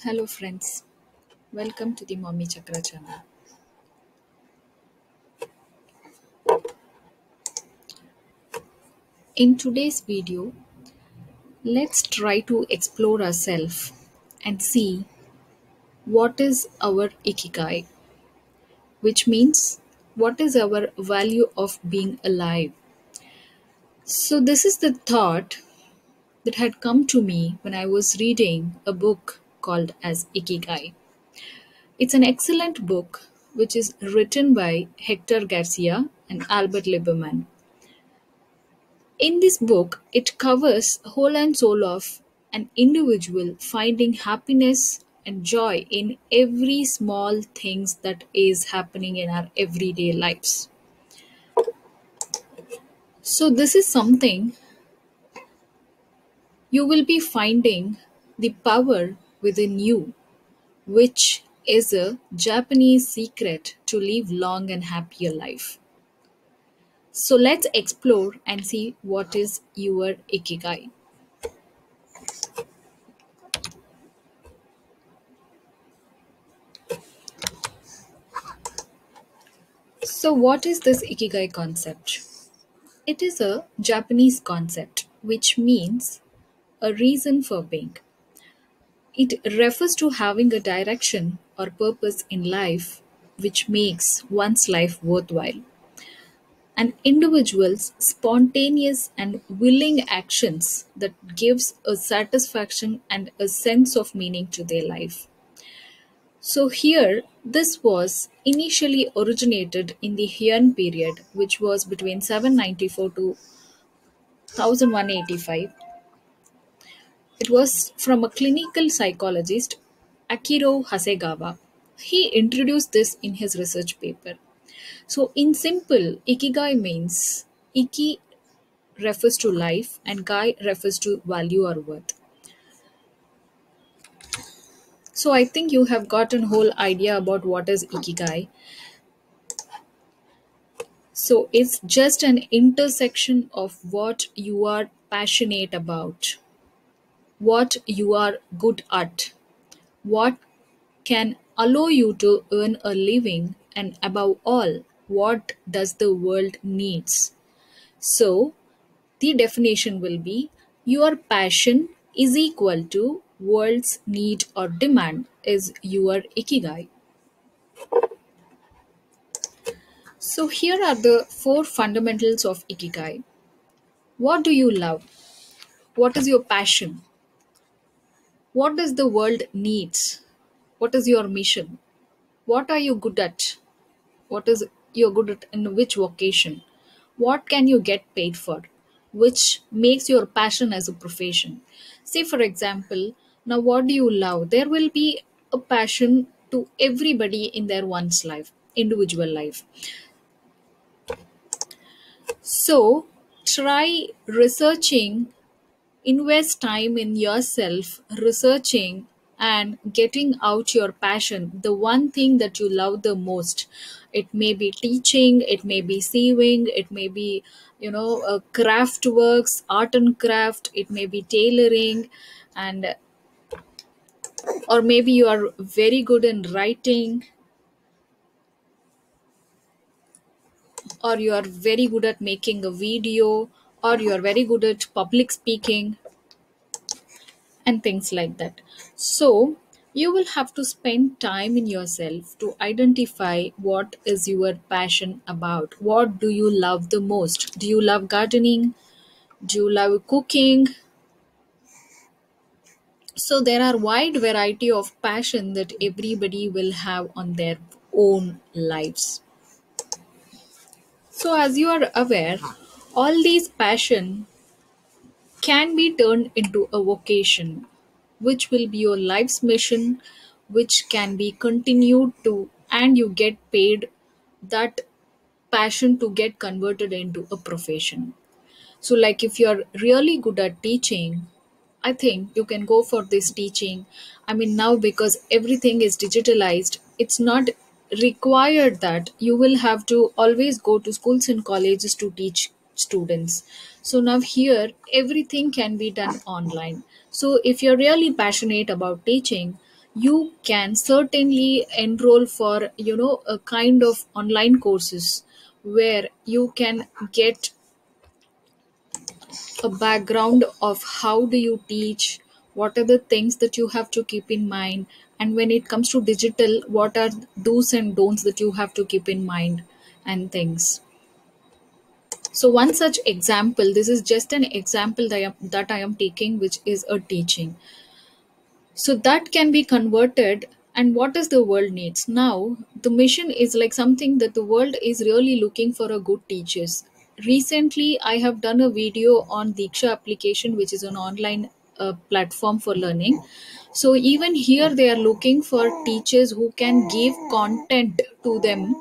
Hello friends, welcome to the Mommy Chakra channel. In today's video, let's try to explore ourselves and see what is our ikigai, which means what is our value of being alive. So this is the thought that had come to me when I was reading a book called as Ikigai. It's an excellent book which is written by Hector Garcia and Albert Lieberman. In this book, it covers whole and soul of an individual finding happiness and joy in every small things that is happening in our everyday lives. So this is something you will be finding the power within you, which is a Japanese secret to live long and happier life. So let's explore and see what is your ikigai. So what is this ikigai concept? It is a Japanese concept which means a reason for being. It refers to having a direction or purpose in life which makes one's life worthwhile. An individual's spontaneous and willing actions that gives a satisfaction and a sense of meaning to their life. So here, this was initially originated in the Heian period, which was between 794 to 1185. It was from a clinical psychologist, Akiro Hasegawa. He introduced this in his research paper. So, in simple, ikigai means iki refers to life and gai refers to value or worth. So, I think you have gotten whole idea about what is ikigai. So, it's just an intersection of what you are passionate about, what you are good at, what can allow you to earn a living, and above all, what does the world needs. So the definition will be your passion is equal to world's need or demand is your ikigai. So here are the four fundamentals of ikigai. What do you love? What is your passion? What does the world needs? What is your mission? What are you good at? What is you're good at in which vocation? What can you get paid for? Which makes your passion as a profession? Say for example, now what do you love? There will be a passion to everybody in their one's life, individual life. So try researching, invest time in yourself researching and getting out your passion, the one thing that you love the most. It may be teaching, it may be sewing, it may be craft works, art and craft, it may be tailoring, and or maybe you are very good in writing, or you are very good at making a video, or you are very good at public speaking and things like that. So, you will have to spend time in yourself to identify what is your passion about. What do you love the most? Do you love gardening? Do you love cooking? So, there are wide variety of passion that everybody will have on their own lives. So, as you are aware, all these passion can be turned into a vocation, which will be your life's mission, which can be continued to, and you get paid that passion to get converted into a profession. So, like if you're really good at teaching, I think you can go for this teaching. I mean, now because everything is digitalized, it's not required that you will have to always go to schools and colleges to teach students. So, now here everything can be done online. So, if you're really passionate about teaching, you can certainly enroll for a kind of online courses where you can get a background of how do you teach, what are the things that you have to keep in mind, and when it comes to digital, what are do's and don'ts that you have to keep in mind and things. So one such example, this is just an example that I am taking, which is a teaching. So that can be converted. And what does the world needs now? The mission is like something that the world is really looking for a good teachers. Recently I have done a video on Diksha application, which is an online platform for learning. So even here they are looking for teachers who can give content to them,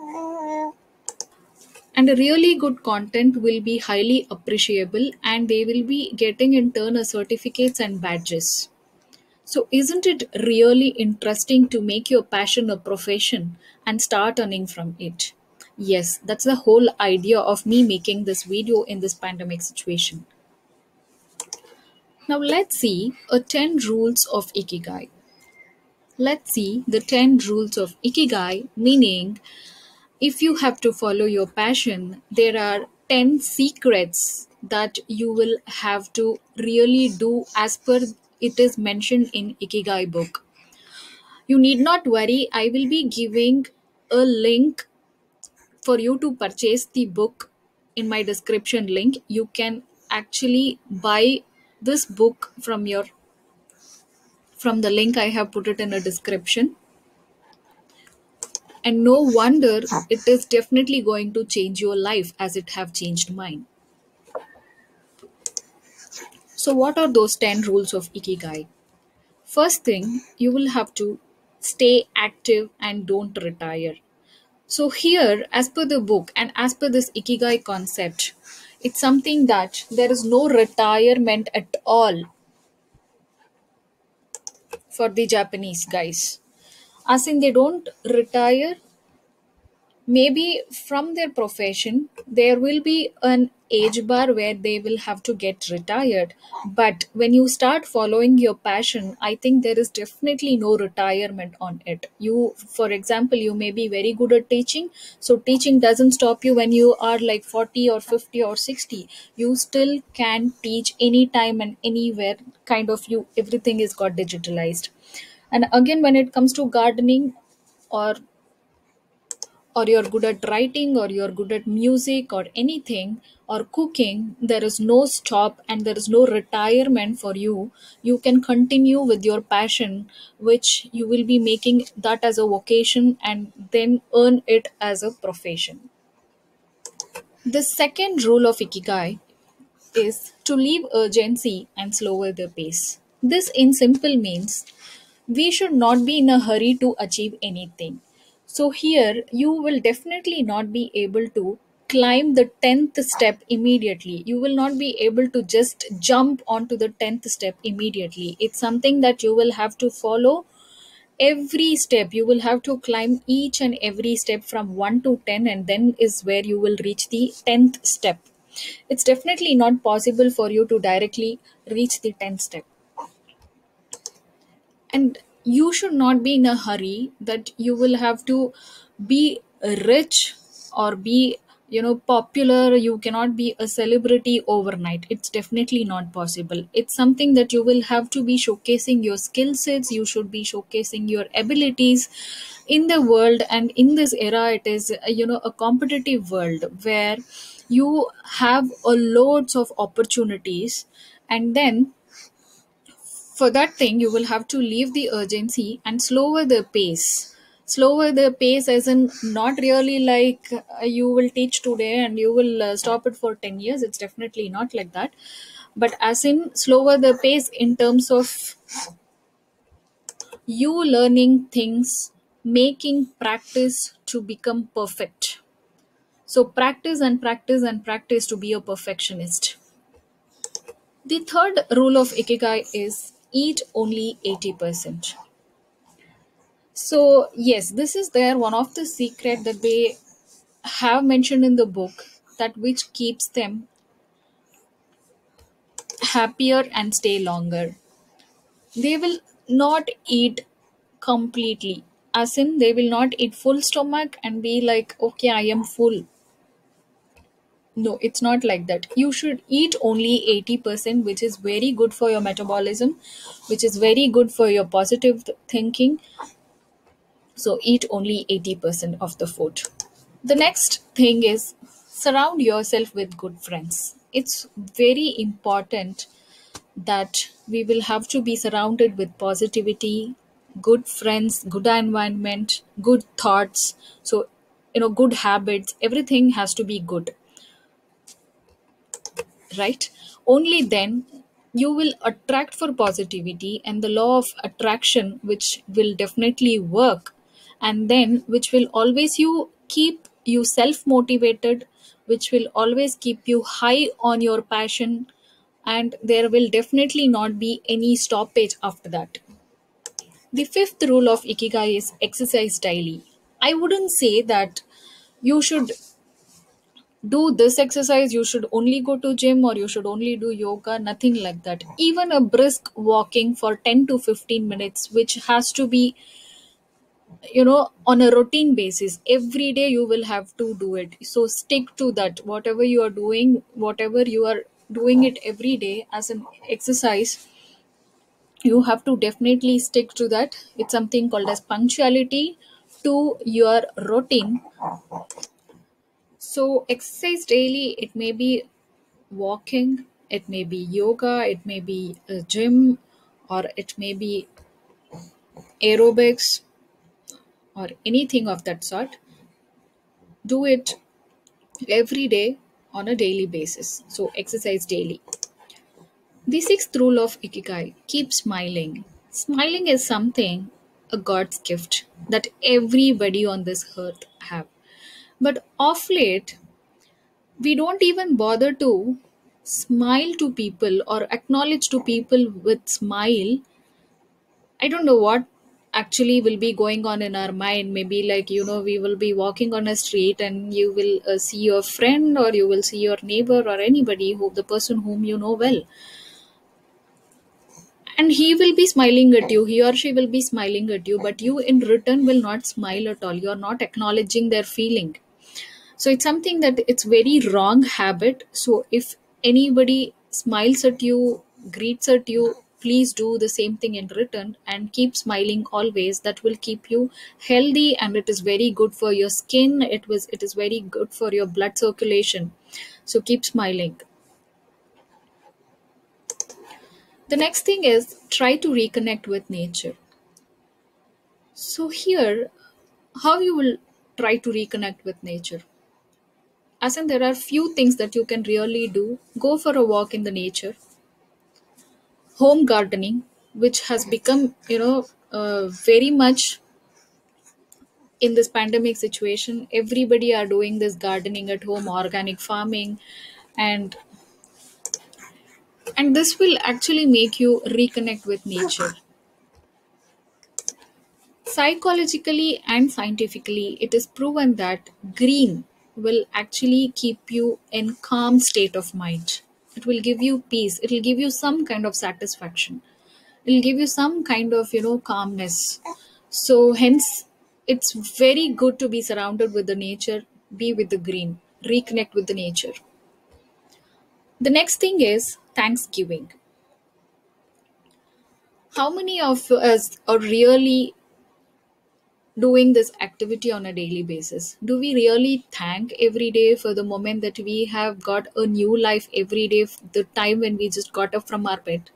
and a really good content will be highly appreciable, and they will be getting in turn a certificates and badges. So, isn't it really interesting to make your passion a profession and start earning from it? Yes, that's the whole idea of me making this video in this pandemic situation. Now, let's see a 10 rules of Ikigai. Let's see the 10 rules of Ikigai, meaning if you have to follow your passion, there are 10 secrets that you will have to really do as per it is mentioned in Ikigai book. You need not worry, I will be giving a link for you to purchase the book in my description link. You can actually buy this book from the link I have put it in a description. And no wonder it is definitely going to change your life as it have changed mine. So what are those 10 rules of Ikigai? First thing, you will have to stay active and don't retire. So, here, as per the book and as per this Ikigai concept, it's something that there is no retirement at all for the Japanese guys. As in, they don't retire. Maybe from their profession, there will be an age bar where they will have to get retired. But when you start following your passion, I think there is definitely no retirement on it. You, for example, you may be very good at teaching. So teaching doesn't stop you when you are like 40 or 50 or 60. You still can teach anytime and anywhere, kind of you, everything is got digitalized. And again, when it comes to gardening, or you're good at writing, or you're good at music or anything, or cooking, there is no stop and there is no retirement for you. You can continue with your passion, which you will be making that as a vocation and then earn it as a profession. The second rule of Ikigai is to leave urgency and slower the pace. This, in simple, means we should not be in a hurry to achieve anything. So, here you will definitely not be able to climb the 10th step immediately. You will not be able to just jump onto the 10th step immediately. It's something that you will have to follow every step. You will have to climb each and every step from 1 to 10, and then is where you will reach the 10th step. It's definitely not possible for you to directly reach the 10th step. And you should not be in a hurry that you will have to be rich or be popular. You cannot be a celebrity overnight. It's definitely not possible. It's something that you will have to be showcasing your skill sets. You should be showcasing your abilities in the world. And in this era, it is a competitive world where you have a loads of opportunities. And then for that thing, you will have to leave the urgency and slower the pace, as in not really like you will teach today and you will stop it for 10 years. It's definitely not like that. But as in slower the pace in terms of you learning things, making practice to become perfect. So practice and practice and practice to be a perfectionist. The third rule of Ikigai is eat only 80%. So, yes, this is there one of the secret that they have mentioned in the book, that which keeps them happier and stay longer. They will not eat completely. As in, they will not eat full stomach and be like, okay, I am full. No, it's not like that. You should eat only 80%, which is very good for your metabolism, which is very good for your positive thinking. So, eat only 80% of the food. The next thing is surround yourself with good friends. It's very important that we will have to be surrounded with positivity, good friends, good environment, good thoughts. So, good habits, everything has to be good, right? Only then you will attract for positivity and the law of attraction, which will definitely work, and then which will always you keep you self motivated, which will always keep you high on your passion, and there will definitely not be any stoppage after that. The fifth rule of Ikigai is exercise daily. I wouldn't say that you should do this exercise, you should only go to gym or you should only do yoga, nothing like that. Even a brisk walking for 10 to 15 minutes, which has to be on a routine basis, every day you will have to do it. So stick to that, whatever you are doing it every day as an exercise, you have to definitely stick to that. It's something called as punctuality to your routine. So exercise daily, it may be walking, it may be yoga, it may be a gym, or it may be aerobics, or anything of that sort. Do it every day on a daily basis. So exercise daily. The sixth rule of Ikigai, keep smiling. Smiling is something, a God's gift that everybody on this earth have. But of late, we don't even bother to smile to people or acknowledge to people with smile. I don't know what actually will be going on in our mind. Maybe, like, we will be walking on a street and you will see your friend or you will see your neighbor or anybody, the person whom you know well, and he will be smiling at you, he or she will be smiling at you, but you in return will not smile at all. You are not acknowledging their feeling. So it's something that it's very wrong habit. So if anybody smiles at you, greets at you, please do the same thing in return and keep smiling always. That will keep you healthy, and it is very good for your skin. It is very good for your blood circulation. So keep smiling. The next thing is try to reconnect with nature. So here, how you will try to reconnect with nature? As in, there are few things that you can really do. Go for a walk in the nature, home gardening, which has become very much in this pandemic situation. Everybody are doing this gardening at home, organic farming, and this will actually make you reconnect with nature. Psychologically and scientifically, it is proven that green will actually keep you in calm state of mind. It will give you peace. It will give you some kind of satisfaction. It will give you some kind of calmness. So hence, it's very good to be surrounded with the nature. Be with the green. Reconnect with the nature. The next thing is Thanksgiving. How many of us are really doing this activity on a daily basis? Do we really thank every day for the moment that we have got a new life every day, the time when we just got up from our bed?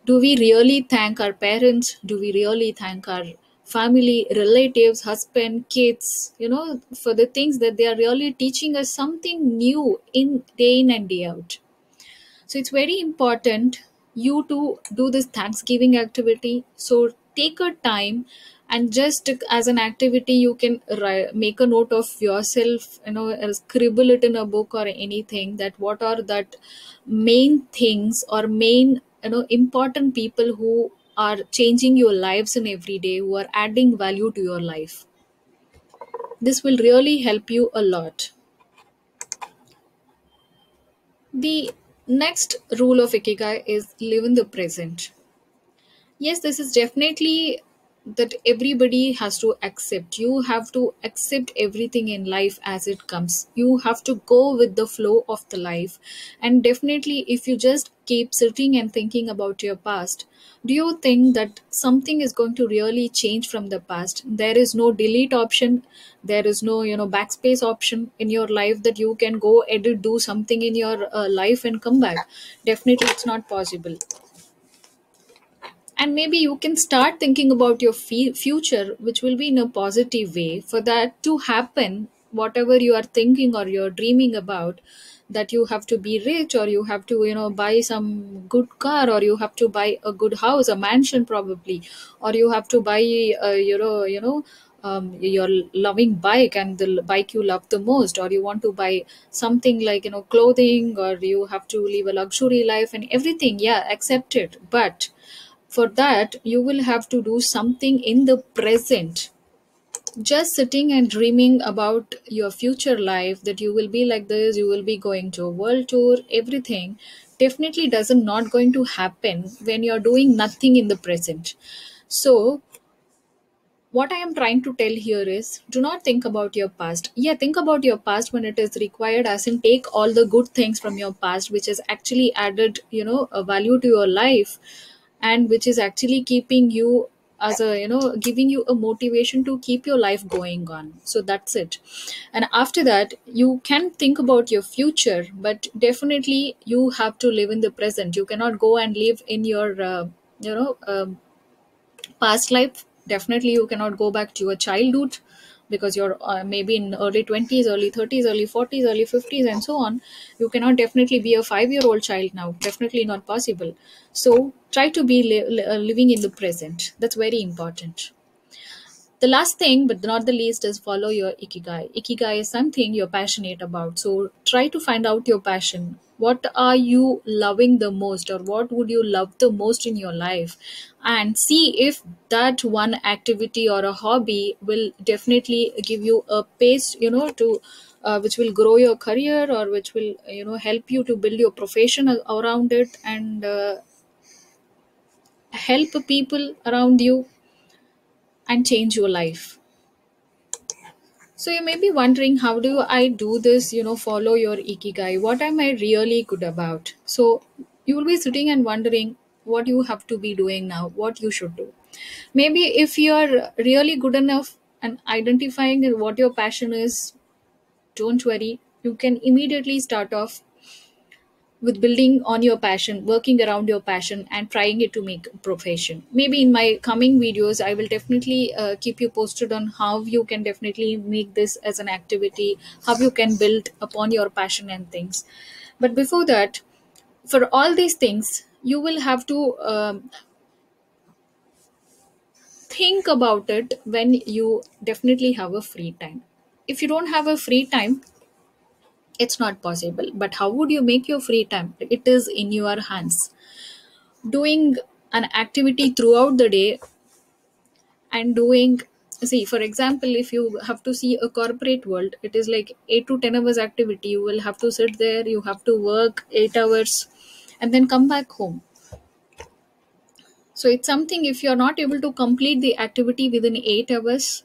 Do we really thank our parents? Do we really thank our family, relatives, husband, kids, for the things that they are really teaching us something new in day in and day out? So it's very important you to do this Thanksgiving activity. So take a time and just as an activity, you can make a note of yourself, scribble it in a book or anything, that what are that main things or main important people who are changing your lives in every day, who are adding value to your life. This will really help you a lot. The next rule of Ikigai is live in the present. Yes, this is definitely that everybody has to accept. You have to accept everything in life as it comes. You have to go with the flow of the life. And definitely, if you just keep sitting and thinking about your past, do you think that something is going to really change from the past? There is no delete option. There is no, backspace option in your life that you can go edit, do something in your life and come back. Definitely, it's not possible. And maybe you can start thinking about your future, which will be in a positive way. For that to happen, whatever you are thinking or you're dreaming about, that you have to be rich, or you have to, buy some good car, or you have to buy a good house, a mansion probably, or you have to buy your loving bike and the bike you love the most, or you want to buy something like, clothing, or you have to live a luxury life and everything. Yeah, accept it, but for that, you will have to do something in the present. Just sitting and dreaming about your future life, that you will be like this, you will be going to a world tour, everything definitely doesn't not going to happen when you're doing nothing in the present. So what I am trying to tell here is, do not think about your past. Yeah, think about your past when it is required, as in take all the good things from your past which has actually added, a value to your life, and which is actually keeping you as a, giving you a motivation to keep your life going on. So that's it. And after that, you can think about your future, but definitely you have to live in the present. You cannot go and live in your you know past life. Definitely you cannot go back to your childhood, because you're maybe in early 20s, early 30s, early 40s, early 50s, and so on. You cannot definitely be a 5-year-old child now. Definitely not possible. So try to be living in the present. That's very important. The last thing, but not the least, is follow your ikigai. Ikigai is something you're passionate about. So try to find out your passion. What are you loving the most, or what would you love the most in your life? And see if that one activity or a hobby will definitely give you a pace, to which will grow your career, or which will, help you to build your profession around it, and help people around you and change your life. So you may be wondering, how do I do this, follow your ikigai? What am I really good about? So you will be sitting and wondering what you have to be doing now, what you should do. Maybe if you're really good enough and identifying what your passion is, don't worry. You can immediately start off with building on your passion, working around your passion, and trying it to make a profession. Maybe in my coming videos, I will definitely keep you posted on how you can definitely make this as an activity, how you can build upon your passion and things. But before that, for all these things, you will have to think about it when you definitely have a free time. If you don't have a free time, it's not possible. But how would you make your free time? It is in your hands. Doing an activity throughout the day, and doing, see, for example, if you have to see a corporate world, it is like 8 to 10 hours activity. You will have to sit there, you have to work 8 hours, and then come back home. So it's something, if you're not able to complete the activity within 8 hours,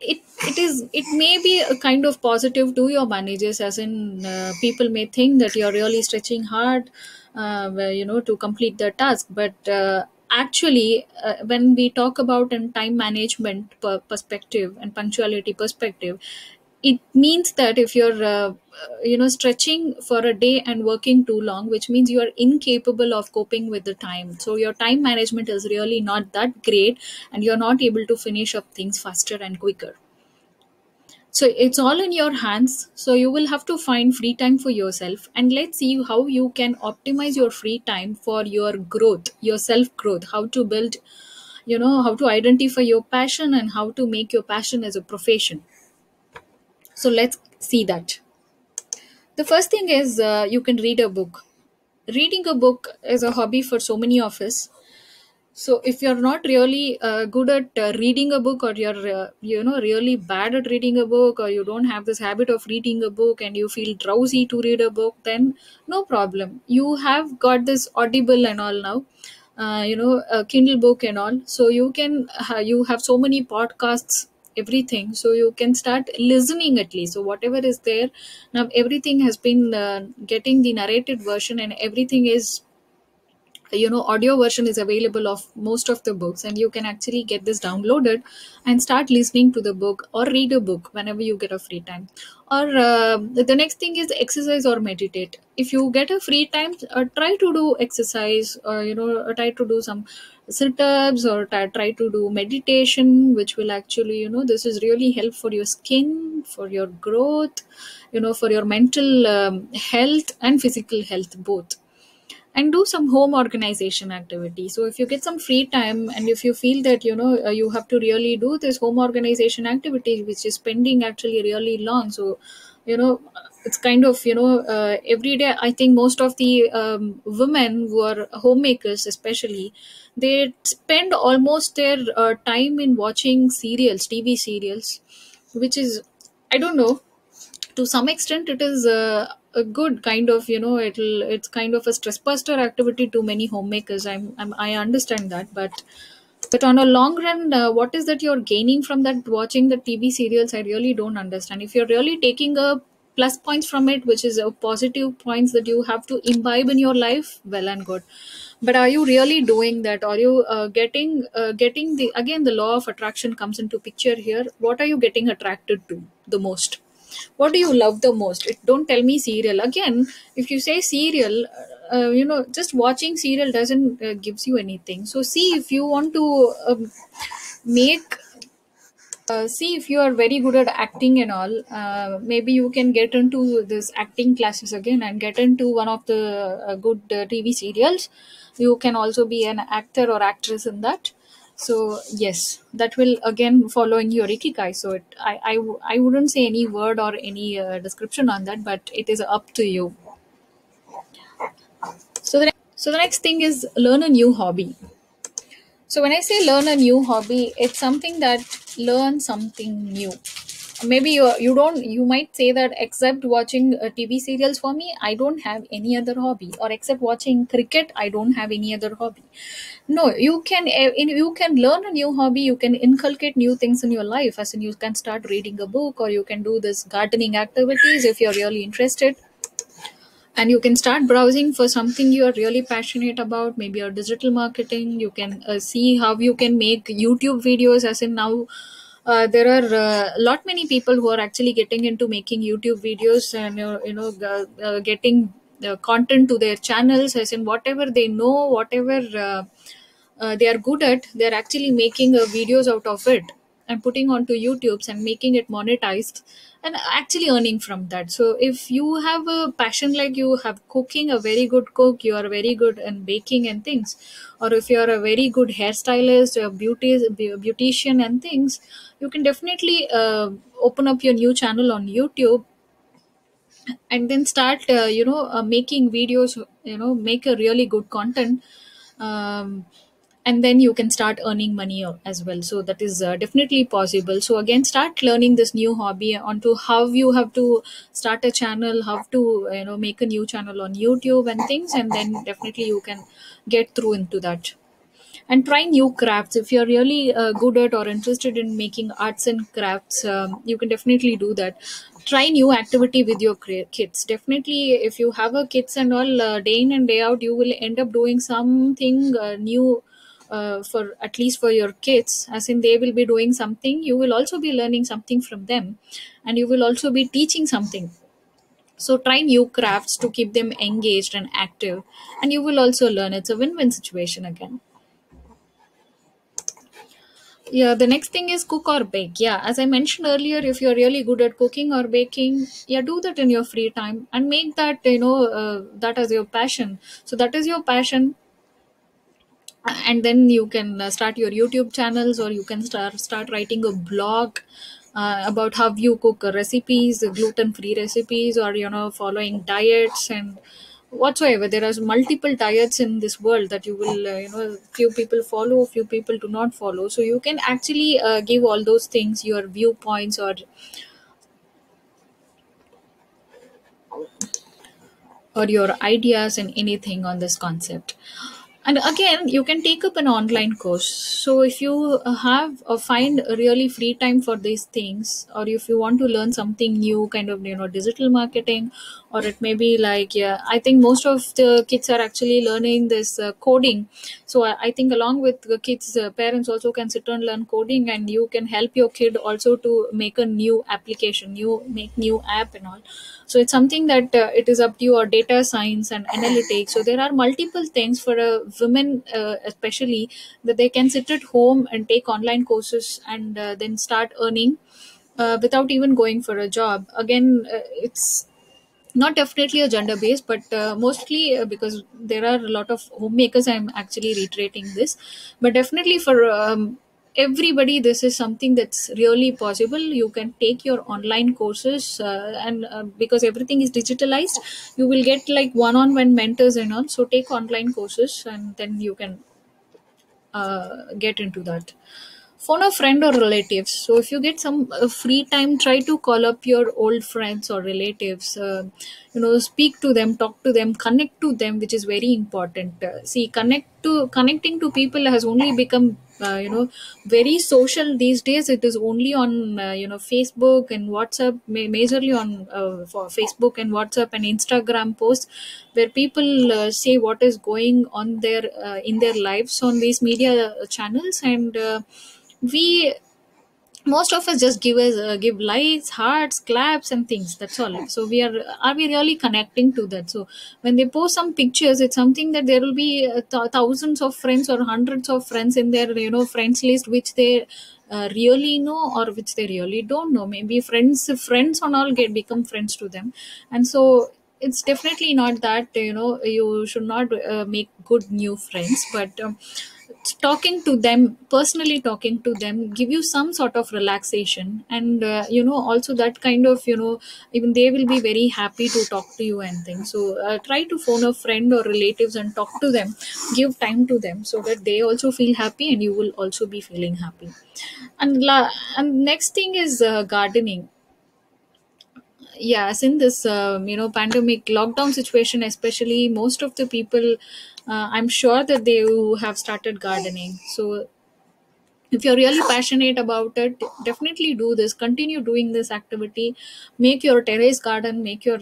it may be a kind of positive to your managers, as in people may think that you're really stretching hard, to complete the task. But actually, when we talk about in time management perspective and punctuality perspective, it means that if you're stretching for a day and working too long, which means you are incapable of coping with the time. So your time management is really not that great, and you're not able to finish up things faster and quicker. So it's all in your hands. So you will have to find free time for yourself, and let's see how you can optimize your free time for your growth, your self growth, how to build, how to identify your passion, and how to make your passion as a profession. So let's see that. The first thing is, you can read a book. Reading a book is a hobby for so many of us. So if you're not really good at reading a book, or you're really bad at reading a book, or you don't have this habit of reading a book and you feel drowsy to read a book, then no problem. You have got this Audible and all now. a Kindle book and all. So you can you have so many podcasts, everything, so you can start listening at least. So whatever is there now, everything has been getting the narrated version, and everything is, audio version is available of most of the books, and you can actually get this downloaded and start listening to the book or read a book whenever you get a free time. Or the next thing is exercise or meditate. If you get a free time, try to do exercise, or try to do some sit-ups, or try to do meditation, which will actually, this is really help for your skin, for your growth, for your mental health and physical health both. And do some home organization activity. So if you get some free time, and if you feel that you have to really do this home organization activity, which is spending actually really long, so it's kind of, every day, I think most of the women who are homemakers especially, they spend almost their time in watching serials, TV serials, which is, I don't know, to some extent it is a good kind of, it's kind of a stress buster activity to many homemakers. I understand that, but on a long run, what is that you're gaining from that watching the TV serials? I really don't understand. If you're really taking a plus points from it, which is a positive points that you have to imbibe in your life, well and good. But are you really doing that? Are you getting the, again, the law of attraction comes into picture here? What are you getting attracted to the most? What do you love the most? Don't tell me serial again. If you say serial, just watching serial doesn't gives you anything. So see if you want to make see if you are very good at acting and all, maybe you can get into this acting classes again and get into one of the good TV serials. You can also be an actor or actress in that. So yes, that will again following your ikigai. So I wouldn't say any word or any description on that, but it is up to you. So the next thing is learn a new hobby. So when I say learn a new hobby, it's something that learn something new. Maybe you might say that except watching TV serials, for me I don't have any other hobby, or except watching cricket I don't have any other hobby. No, you can learn a new hobby. You can inculcate new things in your life, as in you can start reading a book, or you can do this gardening activities if you're really interested. And you can start browsing for something you are really passionate about, maybe your digital marketing. You can see how you can make YouTube videos, as in now there are a lot many people who are actually getting into making YouTube videos, and getting content to their channels, as in whatever they know, whatever they are good at, they're actually making videos out of it and putting onto YouTube's and making it monetized and actually earning from that. So if you have a passion, like you have cooking, a very good cook, you are very good in baking and things, or if you are a very good hairstylist, a beautician and things, you can definitely open up your new channel on YouTube, and then start making videos, make a really good content, um, and then you can start earning money as well. So that is definitely possible. So again, start learning this new hobby onto how you have to start a channel, how to make a new channel on YouTube and things, and then definitely you can get through into that. And try new crafts. If you're really good at or interested in making arts and crafts, you can definitely do that. Try new activity with your kids. Definitely, if you have a kids and all, day in and day out, you will end up doing something new, for at least for your kids, as in they will be doing something, you will also be learning something from them, and you will also be teaching something. So try new crafts to keep them engaged and active, and you will also learn. It's a win-win situation again. Yeah, the next thing is cook or bake. Yeah, as I mentioned earlier, if you're really good at cooking or baking, yeah, do that in your free time and make that, that as your passion. So that is your passion, and then you can start your YouTube channels, or you can start writing a blog about how you cook recipes, gluten free recipes, or following diets and whatsoever. There are multiple diets in this world that you will few people follow, few people do not follow. So you can actually give all those things your viewpoints, or your ideas and anything on this concept. And again, you can take up an online course. So if you have or find a really free time for these things, or if you want to learn something new, kind of, digital marketing, or it may be like, yeah, I think most of the kids are actually learning this coding. So I think along with the kids, parents also can sit and learn coding, and you can help your kid also to make a new application, new make new app and all. So it's something that it is up to you, or data science and analytics. So there are multiple things for women, especially, that they can sit at home and take online courses, and then start earning without even going for a job. Again, it's not definitely a gender based, but mostly because there are a lot of homemakers, I'm actually reiterating this. But definitely for everybody, this is something that's really possible. You can take your online courses, and because everything is digitalized, you will get like one-on-one mentors and all. So take online courses, and then you can get into that. Phone a friend or relatives. So if you get some free time, try to call up your old friends or relatives. Speak to them, talk to them, connect to them, which is very important. See, connecting to people has only become very social these days. It is only on Facebook and WhatsApp, majorly on for Facebook and WhatsApp and Instagram posts, where people say what is going on there in their lives on these media channels. And we most of us just give likes, hearts, claps and things, that's all. So are we really connecting to that? So when they post some pictures, it's something that there will be thousands of friends or hundreds of friends in their friends list, which they really know, or which they really don't know. Maybe friends and all get become friends to them. And so it's definitely not that you should not make good new friends, but talking to them, personally talking to them, give you some sort of relaxation. And also that kind of, even they will be very happy to talk to you and things. So try to phone a friend or relatives and talk to them, give time to them, so that they also feel happy and you will also be feeling happy. And next thing is gardening. Yes, in this pandemic lockdown situation, especially, most of the people, I'm sure that they who have started gardening. So if you're really passionate about it, definitely do this, continue doing this activity. Make your terrace garden, make your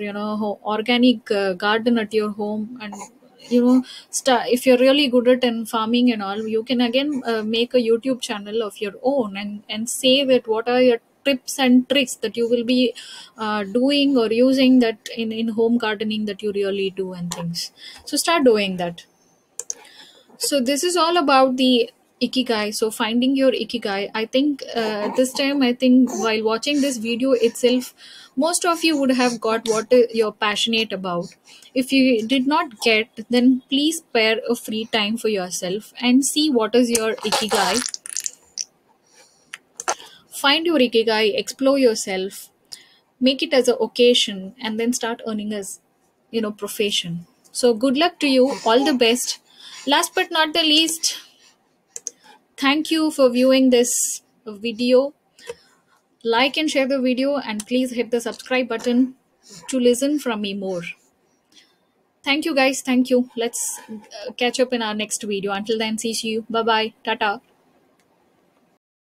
organic garden at your home. And if you're really good at in farming and all, you can again make a YouTube channel of your own, and say that what are your tips and tricks that you will be doing or using that in home gardening that you really do and things. So start doing that. So this is all about the ikigai. So finding your ikigai. I think this time, I think while watching this video itself, most of you would have got what you're passionate about. If you did not get, then please spare a free time for yourself and see what is your ikigai. Find your ikigai, explore yourself, make it as a occasion, and then start earning as profession. So good luck to you. All the best. Last but not the least, thank you for viewing this video. Like and share the video, and please hit the subscribe button to listen from me more. Thank you, guys. Thank you. Let's catch up in our next video. Until then, see you. Bye bye. Tata.